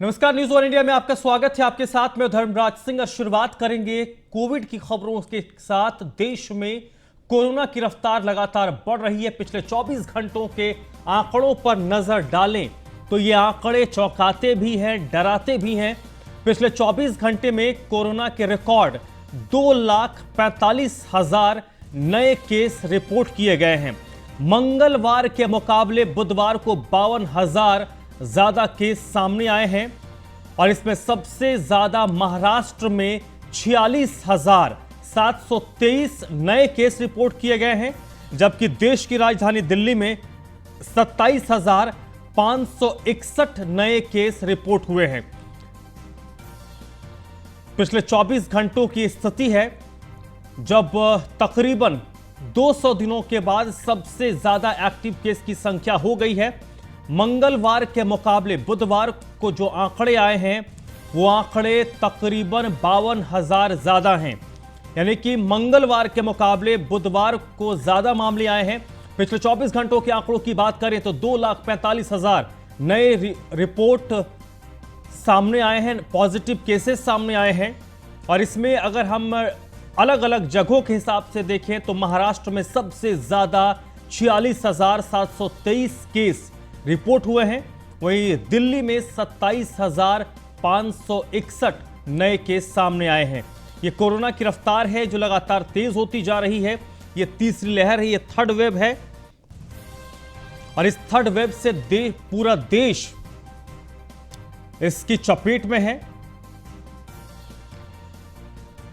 नमस्कार, news one India में आपका स्वागत है। आपके साथ में धर्मराज सिंह और शुरुआत करेंगे कोविड की खबरों के साथ। देश में कोरोना की रफ्तार लगातार बढ़ रही है। पिछले 24 घंटों के आंकड़ों पर नजर डालें तो ये आंकड़े चौंकाते भी हैं, डराते भी हैं। पिछले 24 घंटे में कोरोना के रिकॉर्ड 2,45,000 नए केस रिपोर्ट किए गए हैं। मंगलवार के मुकाबले बुधवार को 52,000 ज्यादा केस सामने आए हैं और इसमें सबसे ज्यादा महाराष्ट्र में 46,723 नए केस रिपोर्ट किए गए हैं, जबकि देश की राजधानी दिल्ली में 27,561 नए केस रिपोर्ट हुए हैं। पिछले 24 घंटों की स्थिति है जब तकरीबन 200 दिनों के बाद सबसे ज्यादा एक्टिव केस की संख्या हो गई है। मंगलवार के मुकाबले बुधवार को जो आंकड़े आए हैं वो आंकड़े तकरीबन 52,000 ज्यादा हैं, यानी कि मंगलवार के मुकाबले बुधवार को ज्यादा मामले आए हैं। पिछले 24 घंटों के आंकड़ों की बात करें तो 2,45,000 नए रिपोर्ट सामने आए हैं, पॉजिटिव केसेस सामने आए हैं। और इसमें अगर हम अलग अलग जगहों के हिसाब से देखें तो महाराष्ट्र में सबसे ज्यादा 46,723 केस रिपोर्ट हुए हैं। वहीं दिल्ली में 27,561 नए केस सामने आए हैं। ये कोरोना की रफ्तार है जो लगातार तेज होती जा रही है। ये तीसरी लहर है, ये थर्ड वेव है और इस थर्ड वेव से पूरा देश इसकी चपेट में है।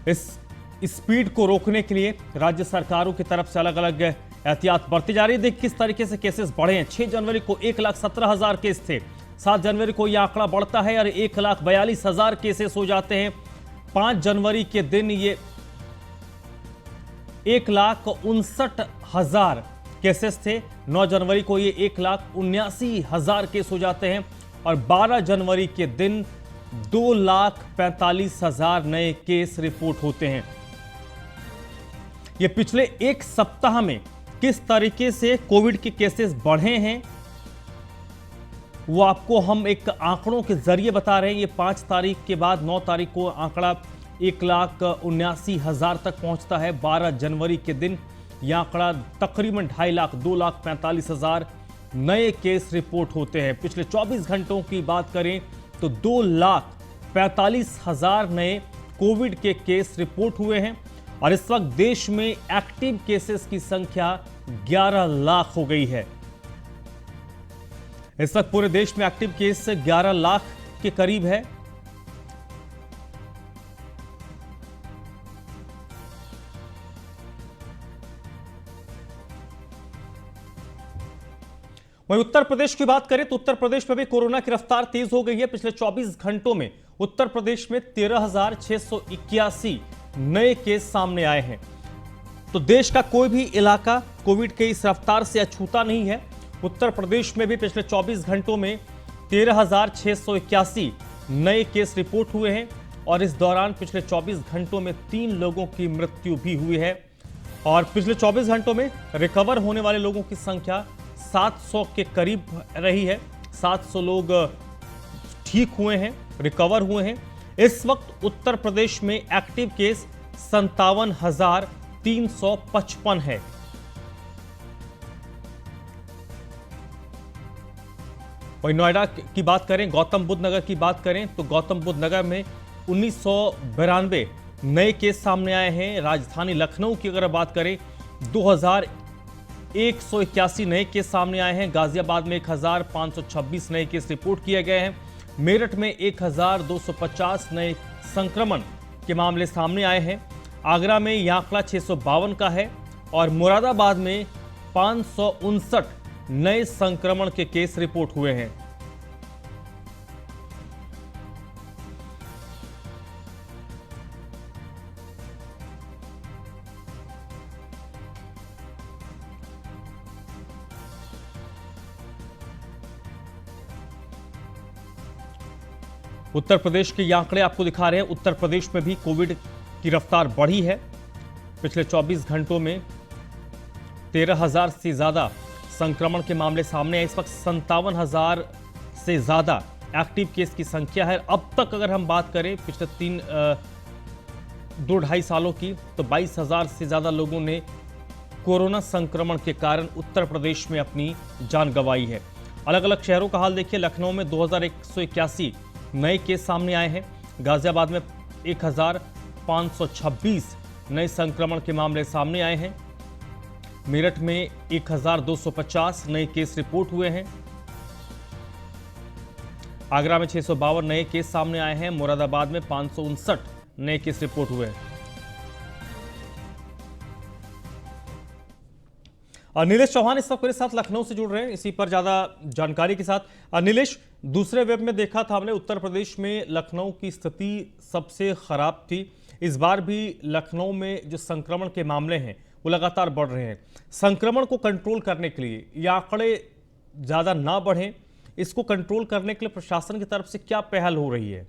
इस स्पीड को रोकने के लिए राज्य सरकारों की तरफ से अलग अलग एहतियात बरती जा रही है। देखिए किस तरीके से केसेस बढ़े हैं। 6 जनवरी को 1,17,000 केस थे। 7 जनवरी को यह आंकड़ा बढ़ता है और 1,42,000 केसेस हो जाते हैं। 5 जनवरी के दिन ये 1,59,000 केसेस थे। 9 जनवरी को ये 1,79,000 केस हो जाते हैं और 12 जनवरी के दिन 2,45,000 नए केस रिपोर्ट होते हैं। ये पिछले एक सप्ताह में किस तरीके से कोविड के केसेस बढ़े हैं वो आपको हम एक आंकड़ों के जरिए बता रहे हैं। ये 5 तारीख के बाद 9 तारीख को आंकड़ा 1,79,000 तक पहुंचता है। 12 जनवरी के दिन यह आंकड़ा तकरीबन 2.5 लाख 2,45,000 नए केस रिपोर्ट होते हैं। पिछले 24 घंटों की बात करें तो 2,45,000 नए कोविड के केस रिपोर्ट हुए हैं और इस वक्त देश में एक्टिव केसेस की संख्या 11 लाख हो गई है। इस वक्त पूरे देश में एक्टिव केस 11 लाख के करीब है। वहीं उत्तर प्रदेश की बात करें तो उत्तर प्रदेश में भी कोरोना की रफ्तार तेज हो गई है। पिछले 24 घंटों में उत्तर प्रदेश में 13,681 नए केस सामने आए हैं। तो देश का कोई भी इलाका कोविड के इस रफ्तार से अछूता नहीं है। उत्तर प्रदेश में भी पिछले 24 घंटों में 13,681 नए केस रिपोर्ट हुए हैं और इस दौरान पिछले 24 घंटों में 3 लोगों की मृत्यु भी हुई है और पिछले 24 घंटों में रिकवर होने वाले लोगों की संख्या 700 के करीब रही है। 700 लोग ठीक हुए हैं, रिकवर हुए हैं। इस वक्त उत्तर प्रदेश में एक्टिव केस 57,355 है। वहीं नोएडा की बात करें, गौतम बुद्ध नगर की बात करें तो गौतम बुद्ध नगर में 1992 नए केस सामने आए हैं। राजधानी लखनऊ की अगर बात करें 2,181 नए केस सामने आए हैं। गाजियाबाद में 1,526 नए केस रिपोर्ट किए गए हैं। मेरठ में 1,250 नए संक्रमण के मामले सामने आए हैं। आगरा में यह आंकड़ा 652 का है और मुरादाबाद में 559 नए संक्रमण के केस रिपोर्ट हुए हैं। उत्तर प्रदेश के ये आंकड़े आपको दिखा रहे हैं। उत्तर प्रदेश में भी कोविड की रफ्तार बढ़ी है। पिछले 24 घंटों में 13,000 से ज्यादा संक्रमण के मामले सामने आए। इस वक्त 57,000 से ज्यादा एक्टिव केस की संख्या है। अब तक अगर हम बात करें पिछले 2-2.5 सालों की, तो 22,000 से ज़्यादा लोगों ने कोरोना संक्रमण के कारण उत्तर प्रदेश में अपनी जान गंवाई है। अलग अलग शहरों का हाल देखिए। लखनऊ में 2181 नए केस सामने आए हैं। गाजियाबाद में 1526 नए संक्रमण के मामले सामने आए हैं। मेरठ में 1250 नए केस रिपोर्ट हुए हैं। आगरा में 652 नए केस सामने आए हैं। मुरादाबाद में 559 नए केस रिपोर्ट हुए हैं। नीलेश चौहान इस वक्त मेरे साथ लखनऊ से जुड़ रहे हैं, इसी पर ज्यादा जानकारी के साथ। नीलेश, दूसरे वेब में देखा था हमने उत्तर प्रदेश में लखनऊ की स्थिति सबसे खराब थी। इस बार भी लखनऊ में जो संक्रमण के मामले हैं वो लगातार बढ़ रहे हैं। संक्रमण को कंट्रोल करने के लिए ये आंकड़े ज्यादा ना बढ़ें, इसको कंट्रोल करने के लिए प्रशासन की तरफ से क्या पहल हो रही है?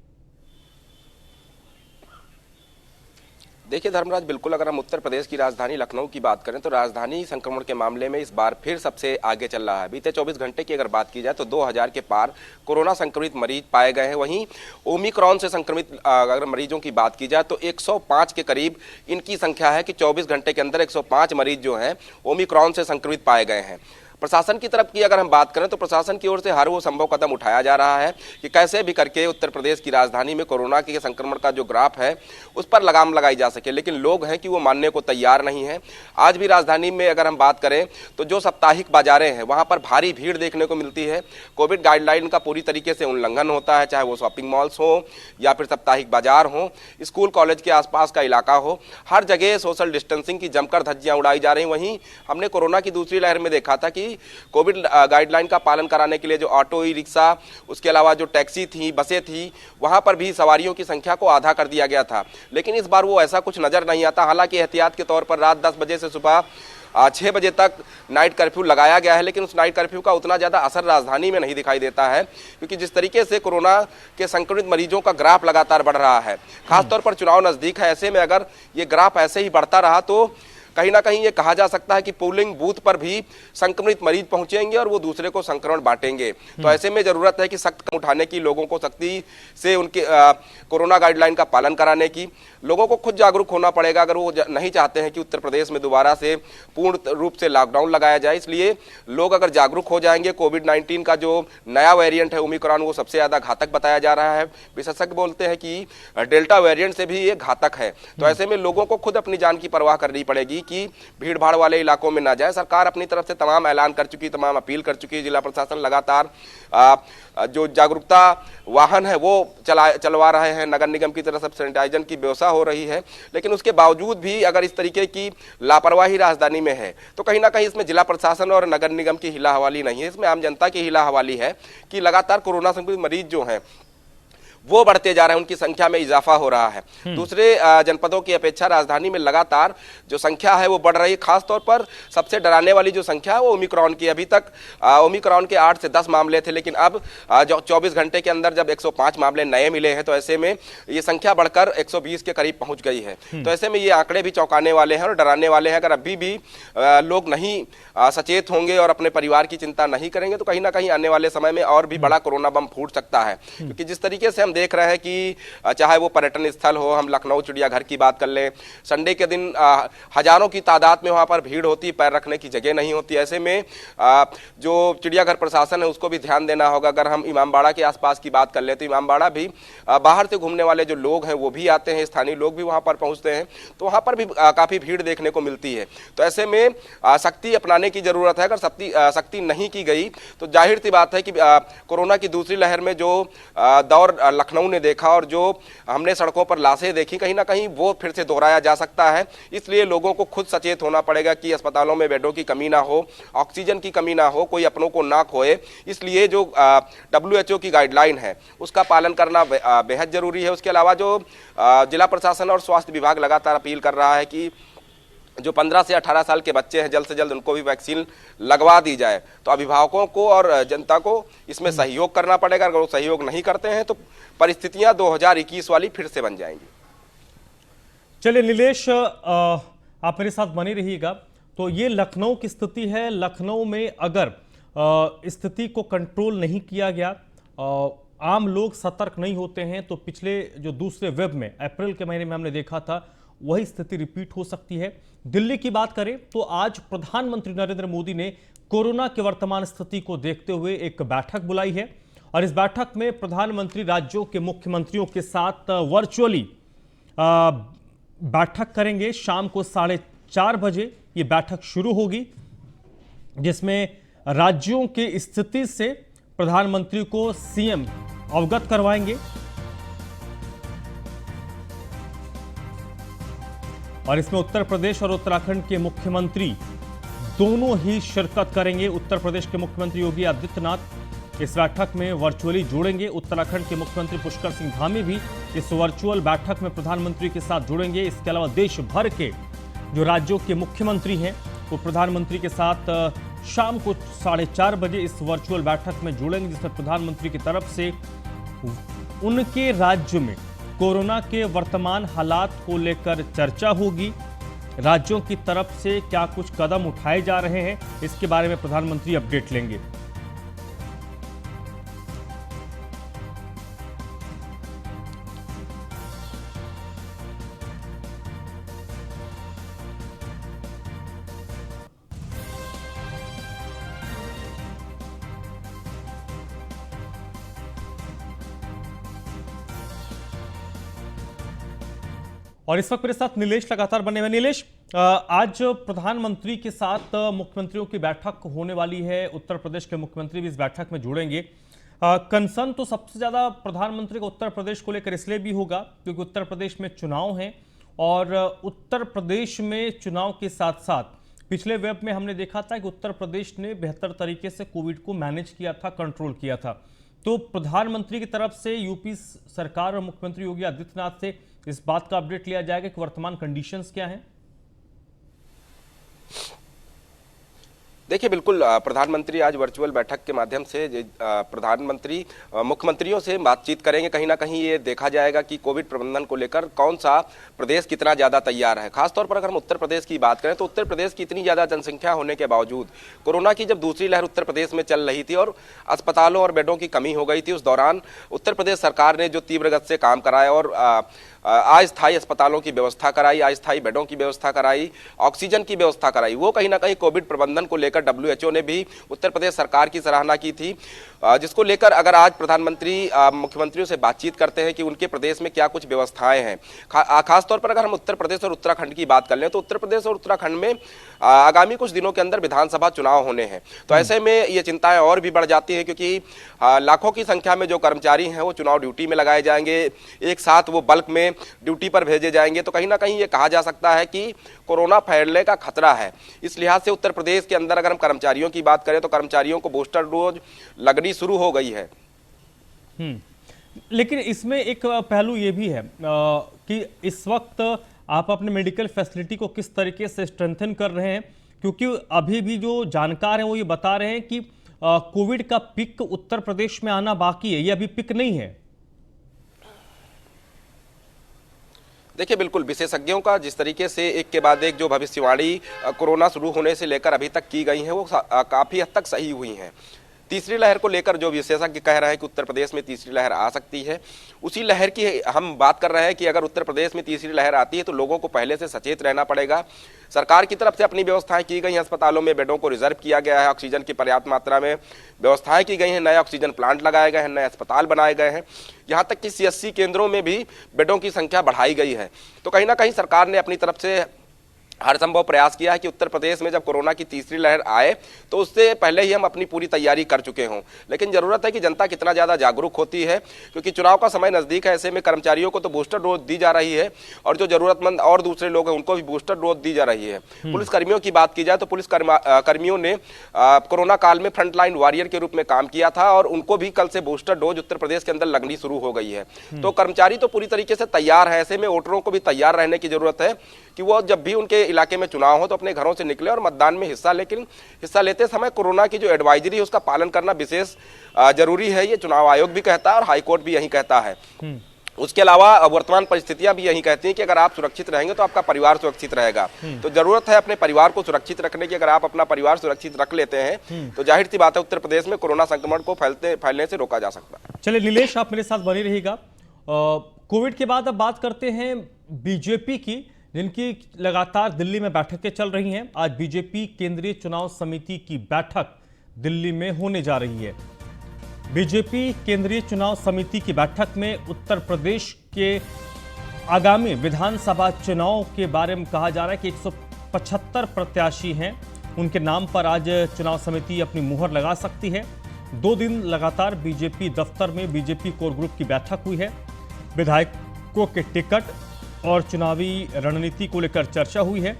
देखिए धर्मराज, बिल्कुल अगर हम उत्तर प्रदेश की राजधानी लखनऊ की बात करें तो राजधानी संक्रमण के मामले में इस बार फिर सबसे आगे चल रहा है। बीते 24 घंटे की अगर बात की जाए तो 2000 के पार कोरोना संक्रमित मरीज पाए गए हैं। वहीं ओमिक्रॉन से संक्रमित अगर मरीजों की बात की जाए तो 105 के करीब इनकी संख्या है कि 24 घंटे के अंदर 105 मरीज जो हैं ओमिक्रॉन से संक्रमित पाए गए हैं। प्रशासन की तरफ की अगर हम बात करें तो प्रशासन की ओर से हर वो संभव कदम उठाया जा रहा है कि कैसे भी करके उत्तर प्रदेश की राजधानी में कोरोना के संक्रमण का जो ग्राफ है उस पर लगाम लगाई जा सके, लेकिन लोग हैं कि वो मानने को तैयार नहीं है। आज भी राजधानी में अगर हम बात करें तो जो साप्ताहिक बाजारें हैं वहाँ पर भारी भीड़ देखने को मिलती है। कोविड गाइडलाइन का पूरी तरीके से उल्लंघन होता है, चाहे वो शॉपिंग मॉल्स हो या फिर साप्ताहिक बाजार हो, स्कूल कॉलेज के आसपास का इलाका हो, हर जगह सोशल डिस्टेंसिंग की जमकर धज्जियां उड़ाई जा रही। वहीं हमने कोरोना की दूसरी लहर में देखा था कि कोविड गाइडलाइन का पालन कराने के लिए जो ऑटो, ई रिक्शा, उसके अलावा जो टैक्सी थी, बसें थी, वहां पर भी सवारियों की संख्या को आधा कर दिया गया था। लेकिन इस बार वो ऐसा कुछ नजर नहीं आता। हालांकि एहतियात के तौर पर रात 10 बजे से सुबह 6 बजे तक नाइट कर्फ्यू लगाया गया है, लेकिन उस नाइट कर्फ्यू का उतना ज़्यादा असर राजधानी में नहीं दिखाई देता है, क्योंकि जिस तरीके से कोरोना के संक्रमित मरीजों का ग्राफ लगातार बढ़ रहा है, खासतौर पर चुनाव नज़दीक है, ऐसे में अगर ये ग्राफ ऐसे ही बढ़ता रहा तो कहीं ना कहीं ये कहा जा सकता है कि पोलिंग बूथ पर भी संक्रमित मरीज पहुंचेंगे और वो दूसरे को संक्रमण बांटेंगे। तो ऐसे में जरूरत है कि सख्त कदम उठाने की, लोगों को सख्ती से उनके कोरोना गाइडलाइन का पालन कराने की। लोगों को खुद जागरूक होना पड़ेगा अगर वो नहीं चाहते हैं कि उत्तर प्रदेश में दोबारा से पूर्ण रूप से लॉकडाउन लगाया जाए। इसलिए लोग अगर जागरूक हो जाएंगे, कोविड-19 का जो नया वेरिएंट है ओमिक्रॉन, वो सबसे ज्यादा घातक बताया जा रहा है। विशेषज्ञ बोलते हैं कि डेल्टा वेरिएंट से भी ये घातक है। तो ऐसे में लोगों को खुद अपनी जान की परवाह करनी पड़ेगी कि भीड़ भाड़ वाले इलाकों में ना जाए। सरकार अपनी तरफ से तमाम ऐलान कर चुकी, तमाम अपील कर चुकी है। जिला प्रशासन लगातार जो जागरूकता वाहन है वो चलवा रहे हैं। नगर निगम की तरफ से सैनिटाइजर की व्यवस्था हो रही है, लेकिन उसके बावजूद भी अगर इस तरीके की लापरवाही राजधानी में है तो कहीं ना कहीं इसमें जिला प्रशासन और नगर निगम की हिला हवाली नहीं है, इसमें आम जनता की हिला हवाली है कि लगातार कोरोना संक्रमित मरीज जो हैं वो बढ़ते जा रहे हैं, उनकी संख्या में इजाफा हो रहा है। दूसरे जनपदों की अपेक्षा राजधानी में लगातार जो संख्या है वो बढ़ रही है। खासतौर पर सबसे डराने वाली जो संख्या है वो ओमिक्रॉन की। अभी तक ओमिक्रॉन के 8 से 10 मामले थे, लेकिन अब 24 घंटे के अंदर जब 105 मामले नए मिले हैं तो ऐसे में ये संख्या बढ़कर 120 के करीब पहुंच गई है। तो ऐसे में ये आंकड़े भी चौंकाने वाले हैं और डराने वाले हैं। अगर अभी भी लोग नहीं सचेत होंगे और अपने परिवार की चिंता नहीं करेंगे तो कहीं ना कहीं आने वाले समय में और भी बड़ा कोरोना बम फूट सकता है। क्योंकि जिस तरीके से हम देख रहे हैं कि चाहे वो पर्यटन स्थल हो, हम लखनऊ चिड़ियाघर की बात कर लें, संडे के दिन हजारों की तादाद में वहां पर भीड़ होती, पैर रखने की जगह नहीं होती। ऐसे में जो चिड़ियाघर प्रशासन है उसको भी ध्यान देना होगा। अगर हम इमामबाड़ा के आसपास की बात कर ले तो इमामबाड़ा भी बाहर से घूमने वाले जो लोग हैं वो भी आते हैं, स्थानीय लोग भी वहां पर पहुंचते हैं, तो वहां पर भी काफी भीड़ देखने को मिलती है। तो ऐसे में सख्ती अपनाने की जरूरत है। अगर सख्ती नहीं की गई तो जाहिर सी बात है कि कोरोना की दूसरी लहर में जो दौर लखनऊ ने देखा और जो हमने सड़कों पर लाशें देखी, कहीं ना कहीं वो फिर से दोहराया जा सकता है। इसलिए लोगों को खुद सचेत होना पड़ेगा कि अस्पतालों में बेडों की कमी ना हो, ऑक्सीजन की कमी ना हो, कोई अपनों को ना खोए। इसलिए जो WHO की गाइडलाइन है उसका पालन करना बेहद जरूरी है। उसके अलावा जो जिला प्रशासन और स्वास्थ्य विभाग लगातार अपील कर रहा है कि जो 15 से 18 साल के बच्चे हैं जल्द से जल्द उनको भी वैक्सीन लगवा दी जाए। तो अभिभावकों को और जनता को इसमें सहयोग करना पड़ेगा। अगर वो सहयोग नहीं करते हैं तो परिस्थितियां 2021 वाली फिर से बन जाएंगी। चलिए नीलेश, आप मेरे साथ बने रहिएगा। तो ये लखनऊ की स्थिति है। लखनऊ में अगर स्थिति को कंट्रोल नहीं किया गया, आम लोग सतर्क नहीं होते हैं तो पिछले जो दूसरे वेब में अप्रैल के महीने में हमने देखा था, वही स्थिति रिपीट हो सकती है। दिल्ली की बात करें तो आज प्रधानमंत्री नरेंद्र मोदी ने कोरोना की वर्तमान स्थिति को देखते हुए एक बैठक बुलाई है और इस बैठक में प्रधानमंत्री राज्यों के मुख्यमंत्रियों के साथ वर्चुअली बैठक करेंगे। शाम को 4:30 बजे ये बैठक शुरू होगी, जिसमें राज्यों की स्थिति से प्रधानमंत्री को सीएम अवगत करवाएंगे और इसमें उत्तर प्रदेश और उत्तराखंड के मुख्यमंत्री दोनों ही शिरकत करेंगे। उत्तर प्रदेश के मुख्यमंत्री योगी आदित्यनाथ इस बैठक में वर्चुअली जुड़ेंगे। उत्तराखंड के मुख्यमंत्री पुष्कर सिंह धामी भी इस वर्चुअल बैठक में प्रधानमंत्री के साथ जुड़ेंगे। इसके अलावा देश भर के जो राज्यों के मुख्यमंत्री हैं वो प्रधानमंत्री के साथ शाम को 4:30 बजे इस वर्चुअल बैठक में जुड़ेंगे, जिसमें प्रधानमंत्री की तरफ से उनके राज्य में कोरोना के वर्तमान हालात को लेकर चर्चा होगी। राज्यों की तरफ से क्या कुछ कदम उठाए जा रहे हैं, इसके बारे में प्रधानमंत्री अपडेट लेंगे। और इस वक्त मेरे साथ नीलेश लगातार बने हुए। नीलेश, आज प्रधानमंत्री के साथ मुख्यमंत्रियों की बैठक होने वाली है। उत्तर प्रदेश के मुख्यमंत्री भी इस बैठक में जुड़ेंगे। कंसर्न तो सबसे ज्यादा प्रधानमंत्री को उत्तर प्रदेश को लेकर इसलिए भी होगा क्योंकि उत्तर प्रदेश में चुनाव हैं और उत्तर प्रदेश में चुनाव के साथ साथ पिछले वेब में हमने देखा था कि उत्तर प्रदेश ने बेहतर तरीके से कोविड को मैनेज किया था, कंट्रोल किया था। तो प्रधानमंत्री की तरफ से यूपी सरकार और मुख्यमंत्री योगी आदित्यनाथ से इस बात का अपडेट लिया जाएगा कि वर्तमान कंडीशंस क्या हैं। देखिए, बिल्कुल प्रधानमंत्री आज वर्चुअल बैठक के माध्यम से प्रधानमंत्री मुख्यमंत्रियों से बातचीत करेंगे। कहीं ना कहीं ये देखा जाएगा कि कोविड प्रबंधन को लेकर कौन सा प्रदेश कितना ज़्यादा तैयार है। खासतौर पर अगर हम उत्तर प्रदेश की बात करें तो उत्तर प्रदेश की इतनी ज़्यादा जनसंख्या होने के बावजूद कोरोना की जब दूसरी लहर उत्तर प्रदेश में चल रही थी और अस्पतालों और बेडों की कमी हो गई थी, उस दौरान उत्तर प्रदेश सरकार ने जो तीव्र गति से काम कराया और अस्थायी अस्पतालों की व्यवस्था कराई, अस्थायी बेडों की व्यवस्था कराई, ऑक्सीजन की व्यवस्था कराई, वो कहीं ना कहीं कोविड प्रबंधन को लेकर WHO ने भी उत्तर प्रदेश सरकार की सराहना की थी, जिसको लेकर अगर आज प्रधानमंत्री मुख्यमंत्रियों से बातचीत करते हैं कि उनके प्रदेश में क्या कुछ व्यवस्थाएं हैं। खासतौर पर अगर हम उत्तर प्रदेश और उत्तराखंड की बात कर लें तो उत्तर प्रदेश और उत्तराखंड में आगामी कुछ दिनों के अंदर विधानसभा चुनाव होने हैं। तो ऐसे में ये चिंताएं और भी बढ़ जाती हैं क्योंकि लाखों की संख्या में जो कर्मचारी हैं वो चुनाव ड्यूटी में लगाए जाएंगे, एक साथ वो बल्क में ड्यूटी पर भेजे जाएंगे। तो कहीं ना कहीं ये कहा जा सकता है कि कोरोना फैलने का खतरा है। इस लिहाज से उत्तर प्रदेश के अंदर अगर हम कर्मचारियों की बात करें तो कर्मचारियों को बूस्टर डोज लगनी शुरू हो गई है। लेकिन इसमें एक पहलू ये भी है कि इस वक्त आप अपने मेडिकल फैसिलिटी को किस तरीके से स्ट्रेंथन कर रहे हैं, क्योंकि अभी भी जो जानकार हैं वो ये बता रहे हैं कि कोविड का पिक उत्तर प्रदेश में आना बाकी है, ये अभी पिक नहीं है। देखिए, बिल्कुल विशेषज्ञों का जिस तरीके से एक के बाद एक जो भविष्यवाणी कोरोना शुरू होने से लेकर अभी तक की गई है वो काफ़ी हद तक सही हुई हैं। तीसरी लहर को लेकर जो विशेषज्ञ कह रहे हैं कि उत्तर प्रदेश में तीसरी लहर आ सकती है, उसी लहर की हम बात कर रहे हैं कि अगर उत्तर प्रदेश में तीसरी लहर आती है तो लोगों को पहले से सचेत रहना पड़ेगा। सरकार की तरफ से अपनी व्यवस्थाएं की गई हैं, अस्पतालों में बेडों को रिजर्व किया गया है, ऑक्सीजन की पर्याप्त मात्रा में व्यवस्थाएं की गई हैं, नए ऑक्सीजन प्लांट लगाए गए हैं, नए अस्पताल बनाए गए हैं, यहाँ तक कि CSC केंद्रों में भी बेडों की संख्या बढ़ाई गई है। तो कहीं ना कहीं सरकार ने अपनी तरफ से हर संभव प्रयास किया है कि उत्तर प्रदेश में जब कोरोना की तीसरी लहर आए तो उससे पहले ही हम अपनी पूरी तैयारी कर चुके हों। लेकिन जरूरत है कि जनता कितना ज़्यादा जागरूक होती है, क्योंकि चुनाव का समय नज़दीक है। ऐसे में कर्मचारियों को तो बूस्टर डोज दी जा रही है और जो जरूरतमंद और दूसरे लोग हैं उनको भी बूस्टर डोज दी जा रही है। पुलिसकर्मियों की बात की जाए तो पुलिस कर्मियों ने कोरोना काल में फ्रंटलाइन वॉरियर के रूप में काम किया था और उनको भी कल से बूस्टर डोज उत्तर प्रदेश के अंदर लगनी शुरू हो गई है। तो कर्मचारी तो पूरी तरीके से तैयार है। ऐसे में वोटरों को भी तैयार रहने की जरूरत है कि वो जब भी उनके इलाके में चुनाव हो तो अपने घरों से निकले और मतदान में हिस्सा लेते समय कोरोना की जो एडवाइजरी है उसका पालन करना विशेष जरूरी है। ये चुनाव आयोग भी कहता है और हाईकोर्ट भी यही कहता है। उसके अलावा वर्तमान परिस्थितियां भी यही कहती हैं कि अगर आप सुरक्षित रहेंगे तो आपका परिवार सुरक्षित रहेगा। तो जरूरत है अपने परिवार को सुरक्षित रखने की। अगर आप अपना परिवार सुरक्षित रख लेते हैं तो जाहिर सी बात है उत्तर प्रदेश में कोरोना संक्रमण को फैलने से रोका जा सकता है। चलिए नीलेश, आप मेरे साथ बने रहिएगा। कोविड के बाद अब बात करते हैं बीजेपी की, जिनकी लगातार दिल्ली में बैठकें चल रही हैं। आज बीजेपी केंद्रीय चुनाव समिति की बैठक दिल्ली में होने जा रही है। बीजेपी केंद्रीय चुनाव समिति की बैठक में उत्तर प्रदेश के आगामी विधानसभा चुनाव के बारे में कहा जा रहा है कि 175 प्रत्याशी हैं, उनके नाम पर आज चुनाव समिति अपनी मुहर लगा सकती है। 2 दिन लगातार बीजेपी दफ्तर में बीजेपी कोर ग्रुप की बैठक हुई है। विधायकों के टिकट और चुनावी रणनीति को लेकर चर्चा हुई है।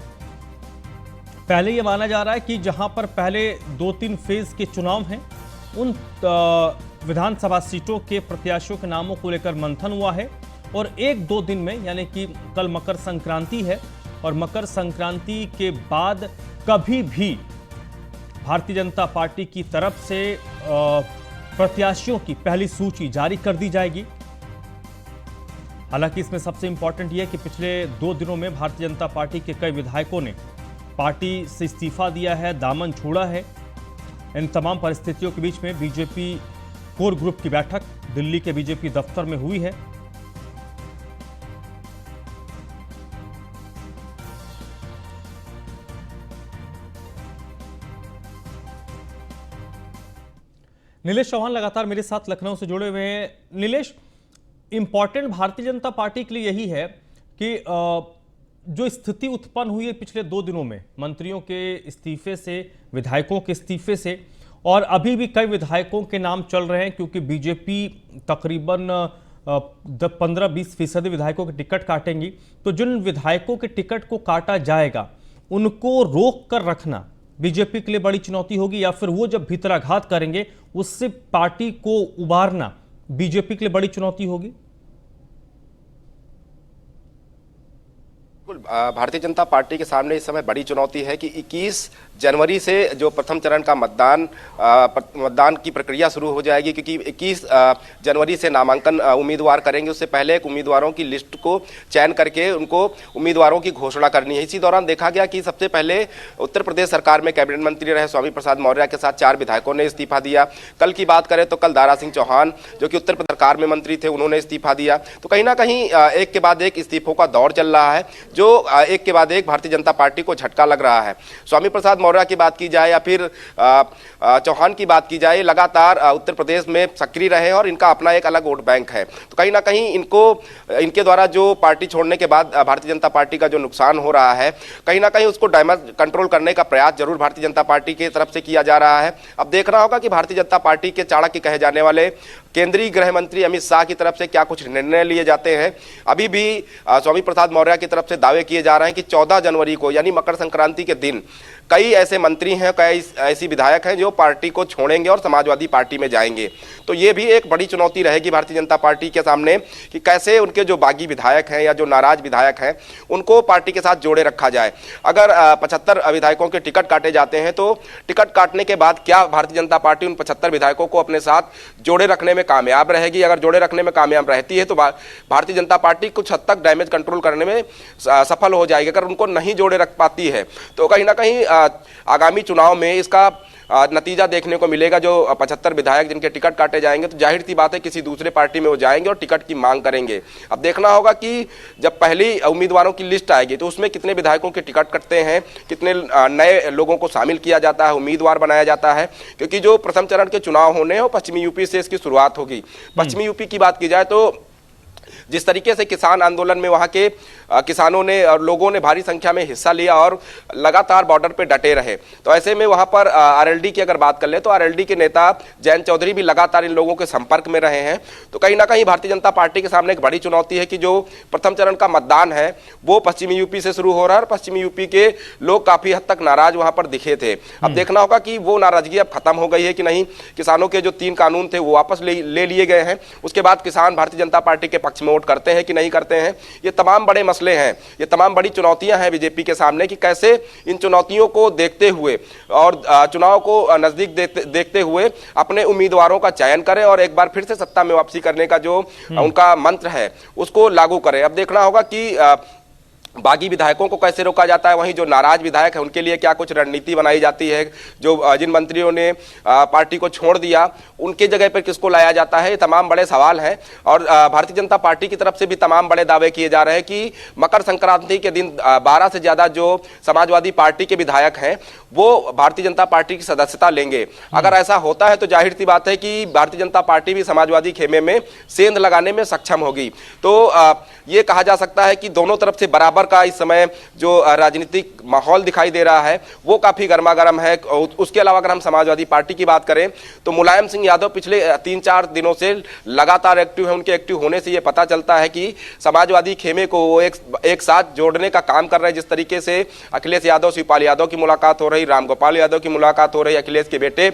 पहले यह माना जा रहा है कि जहां पर पहले 2-3 फेज के चुनाव हैं, उन विधानसभा सीटों के प्रत्याशियों के नामों को लेकर मंथन हुआ है और 1-2 दिन में, यानी कि कल मकर संक्रांति है और मकर संक्रांति के बाद कभी भी भारतीय जनता पार्टी की तरफ से प्रत्याशियों की पहली सूची जारी कर दी जाएगी। हालांकि इसमें सबसे इंपॉर्टेंट यह है कि पिछले 2 दिनों में भारतीय जनता पार्टी के कई विधायकों ने पार्टी से इस्तीफा दिया है, दामन छोड़ा है। इन तमाम परिस्थितियों के बीच में बीजेपी कोर ग्रुप की बैठक दिल्ली के बीजेपी दफ्तर में हुई है। नीलेश चौहान लगातार मेरे साथ लखनऊ से जुड़े हुए हैं। नीलेश, इंपॉर्टेंट भारतीय जनता पार्टी के लिए यही है कि जो स्थिति उत्पन्न हुई है पिछले 2 दिनों में, मंत्रियों के इस्तीफे से, विधायकों के इस्तीफे से, और अभी भी कई विधायकों के नाम चल रहे हैं क्योंकि बीजेपी तकरीबन 15-20% विधायकों के टिकट काटेंगी। तो जिन विधायकों के टिकट को काटा जाएगा उनको रोक कर रखना बीजेपी के लिए बड़ी चुनौती होगी, या फिर वो जब भीतराघात करेंगे उससे पार्टी को उबारना बीजेपी के लिए बड़ी चुनौती होगी? भारतीय जनता पार्टी के सामने इस समय बड़ी चुनौती है कि 21 जनवरी से जो प्रथम चरण का मतदान की प्रक्रिया शुरू हो जाएगी, क्योंकि 21 जनवरी से नामांकन उम्मीदवार करेंगे। उससे पहले एक उम्मीदवारों की लिस्ट को चयन करके उनको उम्मीदवारों की घोषणा करनी है। इसी दौरान देखा गया कि सबसे पहले उत्तर प्रदेश सरकार में कैबिनेट मंत्री रहे स्वामी प्रसाद मौर्य के साथ 4 विधायकों ने इस्तीफा दिया। कल की बात करें तो कल दारा सिंह चौहान, जो कि उत्तर प्रदेश सरकार में मंत्री थे, उन्होंने इस्तीफा दिया। तो कहीं ना कहीं एक के बाद एक इस्तीफों का दौर चल रहा है, जो एक के बाद एक भारतीय जनता पार्टी को झटका लग रहा है। स्वामी प्रसाद मौर्य की बात की जाए या फिर चौहान की बात की जाए, लगातार उत्तर प्रदेश में सक्रिय रहे और इनका अपना एक अलग वोट बैंक है। तो कहीं ना कहीं इनके द्वारा जो पार्टी छोड़ने के बाद भारतीय जनता पार्टी का जो नुकसान हो रहा है, कहीं ना कहीं उसको डैमेज कंट्रोल करने का प्रयास जरूर भारतीय जनता पार्टी की तरफ से किया जा रहा है। अब देखना होगा कि भारतीय जनता पार्टी के चाणक्य कहे जाने वाले केंद्रीय गृह मंत्री अमित शाह की तरफ से क्या कुछ निर्णय लिए जाते हैं। अभी भी स्वामी प्रसाद मौर्य की तरफ से दावे किए जा रहे हैं कि 14 जनवरी को, यानी मकर संक्रांति के दिन, कई ऐसे मंत्री हैं, कई ऐसी विधायक हैं जो पार्टी को छोड़ेंगे और समाजवादी पार्टी में जाएंगे। तो ये भी एक बड़ी चुनौती रहेगी भारतीय जनता पार्टी के सामने कि कैसे उनके जो बागी विधायक हैं या जो नाराज विधायक हैं उनको पार्टी के साथ जोड़े रखा जाए। अगर 75 विधायकों के टिकट काटे जाते हैं तो टिकट काटने के बाद क्या भारतीय जनता पार्टी उन 75 विधायकों को अपने साथ जोड़े रखने में कामयाब रहेगी? अगर जोड़े रखने में कामयाब रहती है तो भारतीय जनता पार्टी कुछ हद तक डैमेज कंट्रोल करने में सफल हो जाएगी। अगर उनको नहीं जोड़े रख पाती है तो कहीं ना कहीं आगामी चुनाव में इसका नतीजा देखने को मिलेगा। जो 75 विधायक जिनके टिकट काटे जाएंगे तो जाहिर सी बात है किसी दूसरे पार्टी में वो जाएंगे और टिकट की मांग करेंगे। अब देखना होगा कि जब पहली उम्मीदवारों की लिस्ट आएगी तो उसमें कितने विधायकों के टिकट कटते हैं, कितने नए लोगों को शामिल किया जाता है, उम्मीदवार बनाया जाता है। क्योंकि जो प्रथम चरण के चुनाव होने हैं वो पश्चिमी यूपी से इसकी शुरुआत होगी। पश्चिमी यूपी की बात की जाए तो जिस तरीके से किसान आंदोलन में वहां के किसानों ने और लोगों ने भारी संख्या में हिस्सा लिया और लगातार बॉर्डर पे डटे रहे, तो ऐसे में वहां पर आरएलडी की अगर बात कर ले तो आरएलडी के नेता जयंत चौधरी भी लगातार इन लोगों के संपर्क में रहे हैं। तो कहीं ना कहीं भारतीय जनता पार्टी के सामने एक बड़ी चुनौती है कि जो प्रथम चरण का मतदान है वो पश्चिमी यूपी से शुरू हो रहा है और पश्चिमी यूपी के लोग काफी हद तक नाराज वहां पर दिखे थे। अब देखना होगा कि वो नाराजगी अब खत्म हो गई है कि नहीं। किसानों के जो 3 कानून थे वो वापस ले लिए गए हैं। उसके बाद किसान भारतीय जनता पार्टी के पक्ष में वोट करते हैं कि नहीं करते हैं। ये तमाम बड़े मसले हैं, ये तमाम बड़ी चुनौतियां हैं बीजेपी के सामने कि कैसे इन चुनौतियों को देखते हुए और चुनाव को नजदीक देखते हुए अपने उम्मीदवारों का चयन करें और एक बार फिर से सत्ता में वापसी करने का जो उनका मंत्र है उसको लागू करें। अब देखना होगा कि बागी विधायकों को कैसे रोका जाता है, वहीं जो नाराज विधायक है उनके लिए क्या कुछ रणनीति बनाई जाती है, जो जिन मंत्रियों ने पार्टी को छोड़ दिया उनके जगह पर किसको लाया जाता है, ये तमाम बड़े सवाल हैं। और भारतीय जनता पार्टी की तरफ से भी तमाम बड़े दावे किए जा रहे हैं कि मकर संक्रांति के दिन 12 से ज्यादा जो समाजवादी पार्टी के विधायक हैं वो भारतीय जनता पार्टी की सदस्यता लेंगे। अगर ऐसा होता है तो जाहिर सी बात है कि भारतीय जनता पार्टी भी समाजवादी खेमे में सेंध लगाने में सक्षम होगी। तो ये कहा जा सकता है कि दोनों तरफ से बराबर का इस समय जो राजनीतिक माहौल दिखाई दे रहा है वो काफी गर्मागर्म है। उसके अलावा अगर हम समाजवादी पार्टी की बात करें तो मुलायम सिंह यादव पिछले 3-4 दिनों से लगातार एक्टिव है। उनके एक्टिव होने से ये पता चलता है कि समाजवादी खेमे को वो एक साथ जोड़ने का काम कर रहे हैं। जिस तरीके से अखिलेश यादव शिवपाल यादव की मुलाकात हो रही, रामगोपाल यादव की मुलाकात हो रही, अखिलेश के बेटे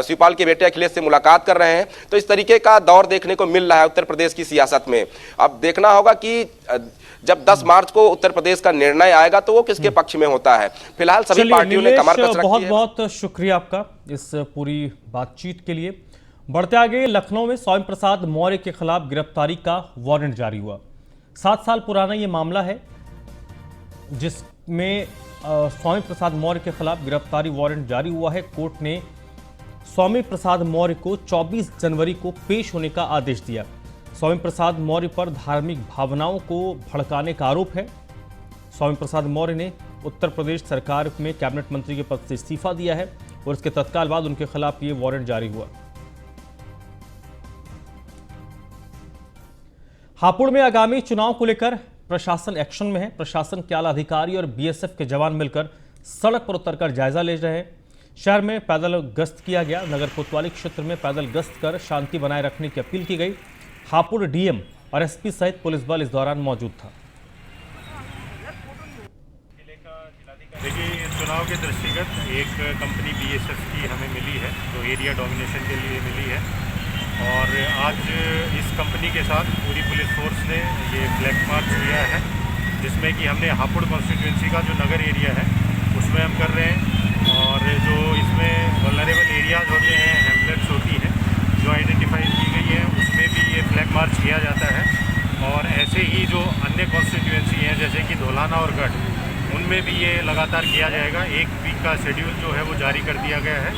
शिवपाल के बेटे अखिलेश से मुलाकात कर रहे हैं, तो इस तरीके का दौर देखने को मिल रहा है उत्तर प्रदेश की सियासत में। अब देखना होगा कि जब 10 मार्च को उत्तर प्रदेश का निर्णय आएगा तो वो किसके पक्ष में होता है। फिलहाल सभी पार्टियों ने कमर कस रखी है। बहुत बहुत शुक्रिया आपका इस पूरी बातचीत के लिए। बढ़ते आगे, लखनऊ में स्वामी प्रसाद मौर्य के खिलाफ गिरफ्तारी का वारंट जारी हुआ। 7 साल पुराना ये मामला है जिसमें स्वामी प्रसाद मौर्य के खिलाफ गिरफ्तारी वारंट जारी हुआ है। कोर्ट ने स्वामी प्रसाद मौर्य को 24 जनवरी को पेश होने का आदेश दिया। स्वामी प्रसाद मौर्य पर धार्मिक भावनाओं को भड़काने का आरोप है। स्वामी प्रसाद मौर्य ने उत्तर प्रदेश सरकार में कैबिनेट मंत्री के पद से इस्तीफा दिया है और इसके तत्काल बाद उनके खिलाफ ये वारंट जारी हुआ। हापुड़ में आगामी चुनाव को लेकर प्रशासन एक्शन में है। प्रशासन के आला अधिकारी और बीएसएफ के जवान मिलकर सड़क पर उतरकर जायजा ले रहे हैं। शहर में पैदल गश्त किया गया। नगर कोतवाली क्षेत्र में पैदल गश्त कर शांति बनाए रखने की अपील की गई। हापुड़ डीएम और एसपी सहित पुलिस बल इस दौरान मौजूद था। देखिए, चुनाव के दृष्टिगत एक कंपनी बीएसएफ की हमें मिली है जो एरिया डोमिनेशन के लिए मिली है और आज इस कंपनी के साथ पूरी पुलिस फोर्स ने ये फ्लैग मार्च किया है जिसमें कि हमने हापुड़ कॉन्स्टिट्यूंसी का जो नगर एरिया है उसमें हम कर रहे हैं और जो इसमें वल्नरेबल एरियाज़ होते हैं, हैमलेट्स होती हैं जो आइडेंटिफाई की गई है उसमें भी ये फ्लैग मार्च किया जाता है। और ऐसे ही जो अन्य कॉन्स्टिट्यूंसी हैं जैसे कि धोलाना और गढ़ उनमें भी ये लगातार किया जाएगा। एक वीक का शेड्यूल जो है वो जारी कर दिया गया है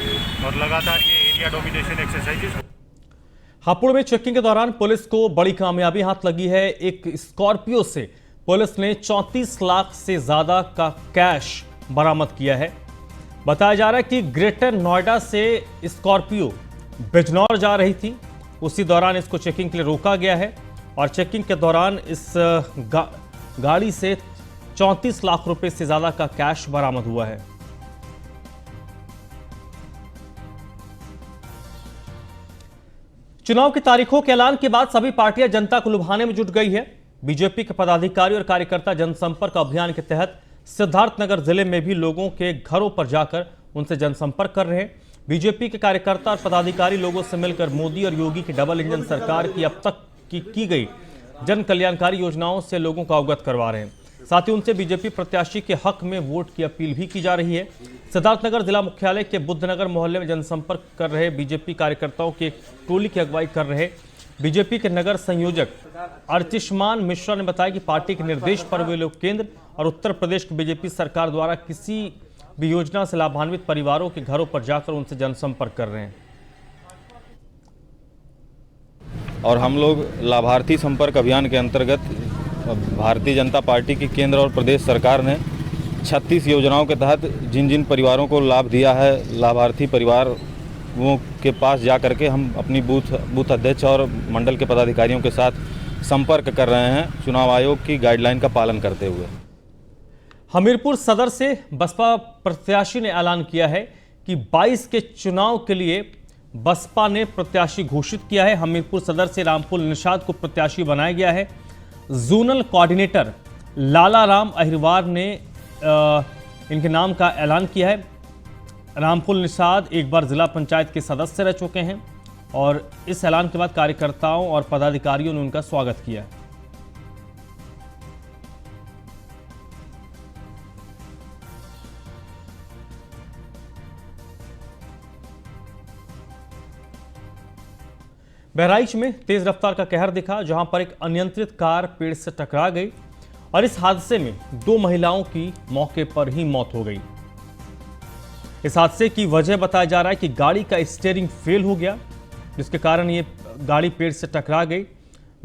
और लगातार ये एरिया डोमिनेशन एक्सरसाइजेस। हापुड़ में चेकिंग के दौरान पुलिस को बड़ी कामयाबी हाथ लगी है। एक स्कॉर्पियो से पुलिस ने 34 लाख से ज्यादा का कैश बरामद किया है। बताया जा रहा है कि ग्रेटर नोएडा से स्कॉर्पियो बिजनौर जा रही थी, उसी दौरान इसको चेकिंग के लिए रोका गया है और चेकिंग के दौरान इस गाड़ी से 34 लाख रुपए से ज्यादा का कैश बरामद हुआ है। चुनाव की तारीखों के ऐलान के बाद सभी पार्टियां जनता को लुभाने में जुट गई है। बीजेपी के पदाधिकारी और कार्यकर्ता जनसंपर्क अभियान के तहत सिद्धार्थनगर जिले में भी लोगों के घरों पर जाकर उनसे जनसंपर्क कर रहे हैं। बीजेपी के कार्यकर्ता और पदाधिकारी लोगों से मिलकर मोदी और योगी की डबल इंजन सरकार की अब तक की गई जन कल्याणकारी योजनाओं से लोगों को अवगत करवा रहे हैं। साथ ही उनसे बीजेपी प्रत्याशी के हक में वोट की अपील भी की जा रही है। सिद्धार्थनगर जिला मुख्यालय के बुद्धनगर मोहल्ले में जनसंपर्क कर रहे बीजेपी कार्यकर्ताओं की एक टोली की अगुवाई कर रहे बीजेपी के नगर संयोजक अर्चिष्मान मिश्रा ने बताया कि पार्टी के निर्देश पर वे लोग केंद्र और उत्तर प्रदेश की बीजेपी सरकार द्वारा किसी भी योजना से लाभान्वित परिवारों के घरों पर जाकर उनसे जनसंपर्क कर रहे हैं। और हम लोग लाभार्थी संपर्क अभियान के अंतर्गत भारतीय जनता पार्टी की केंद्र और प्रदेश सरकार ने 36 योजनाओं के तहत जिन जिन परिवारों को लाभ दिया है, लाभार्थी परिवारों के पास जा करके हम अपनी बूथ अध्यक्ष और मंडल के पदाधिकारियों के साथ संपर्क कर रहे हैं, चुनाव आयोग की गाइडलाइन का पालन करते हुए। हमीरपुर सदर से बसपा प्रत्याशी ने ऐलान किया है कि 22 के चुनाव के लिए बसपा ने प्रत्याशी घोषित किया है। हमीरपुर सदर से रामपुल निषाद को प्रत्याशी बनाया गया है। जोनल कोऑर्डिनेटर लाला राम अहिरवार ने इनके नाम का ऐलान किया है। रामपुल निषाद एक बार जिला पंचायत के सदस्य रह चुके हैं और इस ऐलान के बाद कार्यकर्ताओं और पदाधिकारियों ने उनका स्वागत किया। बहराइच में तेज रफ्तार का कहर दिखा, जहां पर एक अनियंत्रित कार पेड़ से टकरा गई और इस हादसे में 2 महिलाओं की मौके पर ही मौत हो गई। इस हादसे की वजह बताया जा रहा है कि गाड़ी का स्टीयरिंग फेल हो गया, जिसके कारण ये गाड़ी पेड़ से टकरा गई।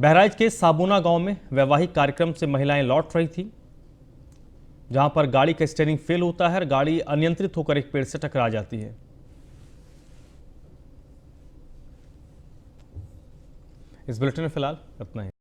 बहराइच के साबुना गांव में वैवाहिक कार्यक्रम से महिलाएं लौट रही थी, जहां पर गाड़ी का स्टीयरिंग फेल होता है और गाड़ी अनियंत्रित होकर एक पेड़ से टकरा जाती है। इस बुलेटिन में फिलहाल इतना ही।